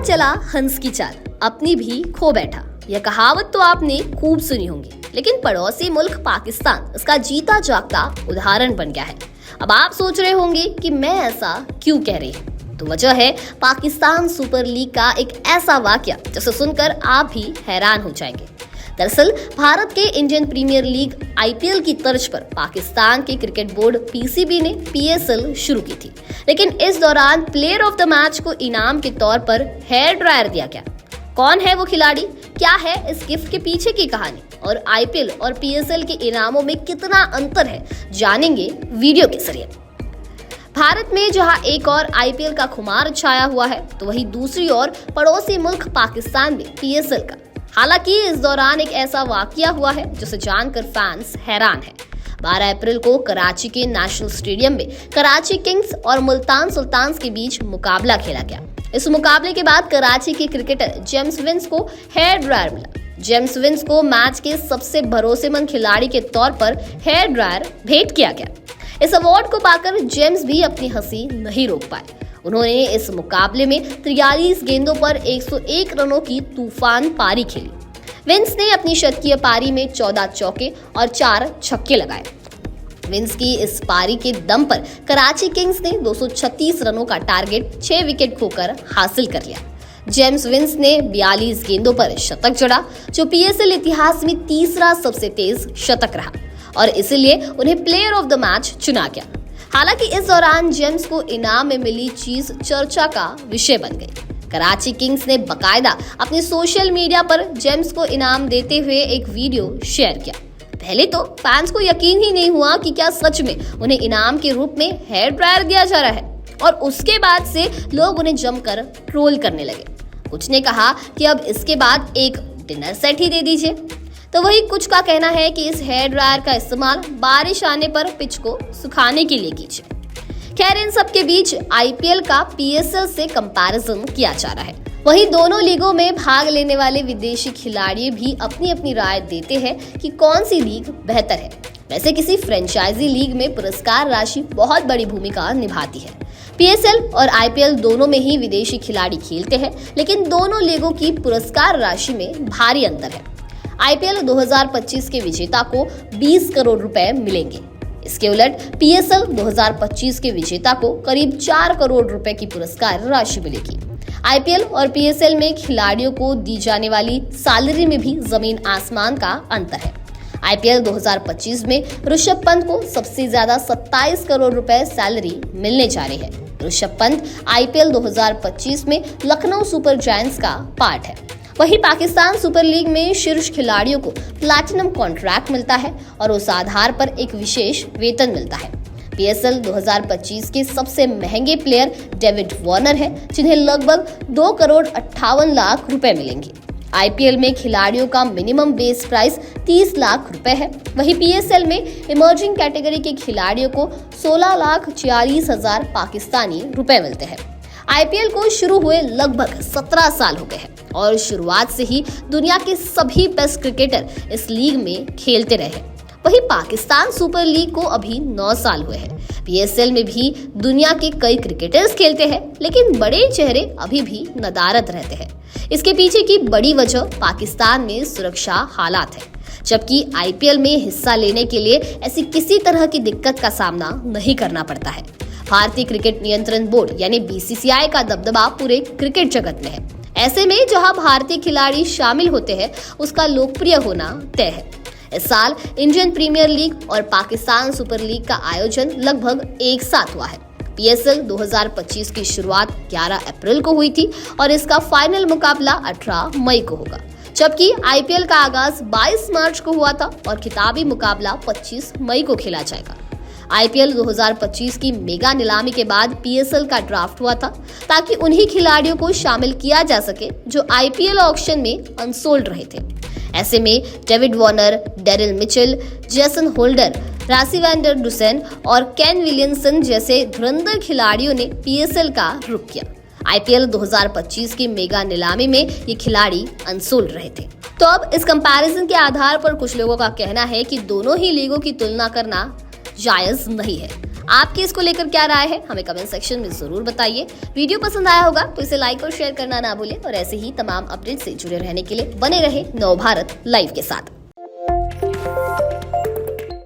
चला हंस की चाल, अपनी भी खो बैठा। यह कहावत तो आपने खूब सुनी होगी, लेकिन पड़ोसी मुल्क पाकिस्तान इसका जीता जागता उदाहरण बन गया है। अब आप सोच रहे होंगे कि मैं ऐसा क्यों कह रही हूँ, तो वजह है पाकिस्तान सुपर लीग का एक ऐसा वाकया जिसे सुनकर आप भी हैरान हो जाएंगे। दरअसल भारत के इंडियन प्रीमियर लीग आईपीएल की तर्ज पर पाकिस्तान के क्रिकेट बोर्ड पीसीबी ने पीएसएल शुरू की थी, लेकिन इस दौरान प्लेयर ऑफ द मैच को इनाम के तौर पर हेयर ड्रायर दिया गया। कौन है वो खिलाड़ी, क्या है इस गिफ्ट के पीछे की कहानी और आईपीएल और पीएसएल के इनामों में कितना अंतर है, जानेंगे वीडियो के जरिए। भारत में जहां एक और आईपीएल का खुमार छाया हुआ है, तो वहीं दूसरी ओर पड़ोसी मुल्क पाकिस्तान में पीएसएल का। हालांकि इस दौरान एक ऐसा वाकया हुआ है जिसे जानकर फैंस हैरान हैं। 12 अप्रैल को कराची के नेशनल स्टेडियम में कराची किंग्स और मुल्तान सुल्तान्स के बीच मुकाबला खेला गया। इस मुकाबले के बाद कराची के क्रिकेटर जेम्स विंस को हेयर ड्रायर मिला। जेम्स विंस को मैच के सबसे भरोसेमंद खिलाड़ी के तौर पर हेयर ड्रायर भेंट किया गया। इस अवार्ड को पाकर जेम्स भी अपनी हंसी नहीं रोक पाए। उन्होंने इस मुकाबले में 43 गेंदों पर 101 रनों की तूफान पारी खेली। विंस ने अपनी शतकीय पारी में 14 चौके और 4 छक्के लगाए। विंस की इस पारी के दम पर कराची किंग्स ने 236 रनों का टारगेट 6 विकेट खोकर हासिल कर लिया। जेम्स विंस ने 42 गेंदों पर शतक जड़ा, जो पीएसएल इतिहास में तीसरा सबसे तेज शतक रहा और इसलिए उन्हें प्लेयर ऑफ द मैच चुना गया। हालांकि इस दौरान जेम्स को इनाम में मिली चीज चर्चा का विषय बन गई। कराची किंग्स ने बकायदा अपने सोशल मीडिया पर जेम्स को इनाम देते हुए एक वीडियो शेयर किया। पहले तो फैंस को यकीन ही नहीं हुआ कि क्या सच में उन्हें इनाम के रूप में हेयर ड्रायर दिया जा रहा है, और उसके बाद से लोग उन्हें जमकर ट्रोल करने लगे। कुछ ने कहा कि अब इसके बाद एक डिनर सेट ही दे दीजिए, तो वही कुछ का कहना है कि इस हेयर ड्रायर का इस्तेमाल बारिश आने पर पिच को सुखाने के लिए कीजिए। खैर, इन सब के बीच आईपीएल का पीएसएल से कंपैरिजन किया जा रहा है। वहीं दोनों लीगों में भाग लेने वाले विदेशी खिलाड़ी भी अपनी अपनी राय देते हैं कि कौन सी लीग बेहतर है। वैसे किसी फ्रेंचाइजी लीग में पुरस्कार राशि बहुत बड़ी भूमिका निभाती है। पीएसएल और आईपीएल दोनों में ही विदेशी खिलाड़ी खेलते हैं, लेकिन दोनों लीगों की पुरस्कार राशि में भारी अंतर है। आईपीएल 2025 के विजेता को 20 करोड़ रुपए मिलेंगे। इसके उलट पीएसएल 2025 के विजेता को करीब 4 करोड़ रुपए की पुरस्कार राशि मिलेगी। आईपीएल और पीएसएल में खिलाड़ियों को दी जाने वाली सैलरी में भी जमीन आसमान का अंतर है। आईपीएल 2025 में ऋषभ पंत को सबसे ज्यादा 27 करोड़ रुपए सैलरी मिलने जा रही है। ऋषभ पंत आईपीएल 2025 में लखनऊ सुपर जायंट्स का पार्ट है। वहीं पाकिस्तान सुपर लीग में शीर्ष खिलाड़ियों को प्लैटिनम कॉन्ट्रैक्ट मिलता है और उस आधार पर एक विशेष वेतन मिलता है। पीएसएल 2025 के सबसे महंगे प्लेयर डेविड वार्नर हैं, जिन्हें लगभग 2 करोड़ 58 लाख रुपए मिलेंगे। आईपीएल में खिलाड़ियों का मिनिमम बेस प्राइस 30 लाख रुपए है। वहीं पीएसएल में इमर्जिंग कैटेगरी के खिलाड़ियों को 16,46,000 पाकिस्तानी रुपए मिलते हैं। आईपीएल को शुरू हुए लगभग 17 साल हो गए हैं और शुरुआत से ही दुनिया के सभी बेस्ट क्रिकेटर इस लीग में खेलते रहे हैं। वहीं पाकिस्तान सुपर लीग को अभी 9 साल हुए हैं। पीएसएल में भी दुनिया के कई क्रिकेटर्स खेलते हैं, लेकिन बड़े चेहरे अभी भी नदारद रहते हैं। इसके पीछे की बड़ी वजह पाकिस्तान में सुरक्षा हालात है, जबकि आईपीएल में हिस्सा लेने के लिए ऐसी किसी तरह की दिक्कत का सामना नहीं करना पड़ता है। भारतीय क्रिकेट नियंत्रण बोर्ड यानी बीसीसीआई का दबदबा पूरे क्रिकेट जगत में है। ऐसे में जहां भारतीय खिलाड़ी शामिल होते हैं, उसका लोकप्रिय होना तय है। इस साल इंडियन प्रीमियर लीग और पाकिस्तान सुपर लीग का आयोजन लगभग एक साथ हुआ है। पीएसएल 2025 की शुरुआत 11 अप्रैल को हुई थी और इसका फाइनल मुकाबला 18 मई को होगा, जबकि आईपीएल का आगाज 22 मार्च को हुआ था और खिताबी मुकाबला 25 मई को खेला जाएगा। आईपीएल 2025 की मेगा नीलामी के बाद पीएसएल का ड्राफ्ट हुआ था, ताकि उन्हीं खिलाड़ियों को शामिल किया जा सके जो आईपीएल ऑक्शन में अनसोल्ड रहे थे। ऐसे में David Warner, Daryl Mitchell, Jason Holder, Rassie van der Dussen और केन विलियमसन जैसे धुरंधर खिलाड़ियों ने पीएसएल का रुख किया। आईपीएल 2025 की मेगा नीलामी में ये खिलाड़ी अनसोल्ड रहे थे। तो अब इस कंपैरिजन के आधार पर कुछ लोगों का कहना है कि दोनों ही लीगों की तुलना करना जायज नहीं है। आपकी इसको लेकर क्या राय है, हमें कमेंट सेक्शन में जरूर बताइए। वीडियो पसंद आया होगा तो इसे लाइक और शेयर करना ना भूलें और ऐसे ही तमाम अपडेट से जुड़े रहने के लिए बने रहे नव भारत लाइव के साथ।